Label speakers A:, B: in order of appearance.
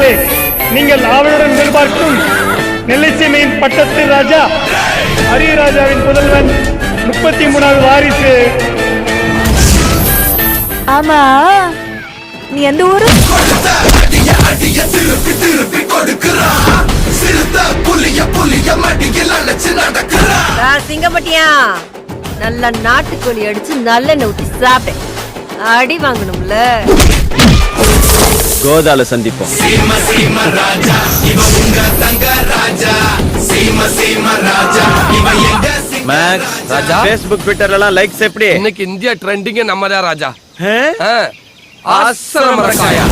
A: மக்களே, நீங்கள் ஆவலுடன் எதிர்பார்க்கும் நெல்லை சீமையின் பட்டத்து ராஜா ஹரிராஜாவின் புதல்வன் 33வது வாரிசு.
B: ஆமா, நீ எந்த ஊரு?
C: சிங்கப்பட்டியா நல்ல நாட்டுக்கோழி அடிச்சு நல்லெண்ணெய் ஊத்தி சாப்பிட்டேன். அடி வாங்கணும்ல.
D: கோதால சந்திப்போம். மேக்ஸ் ராஜா, Facebook ட்விட்டர்ல எல்லாம் லைக்ஸ் எப்படி?
E: இன்னைக்கு இந்தியா ட்ரெண்டிங் நம்ம தான் ராஜா.
D: ஆ?
E: ஆசிரம ரசாயா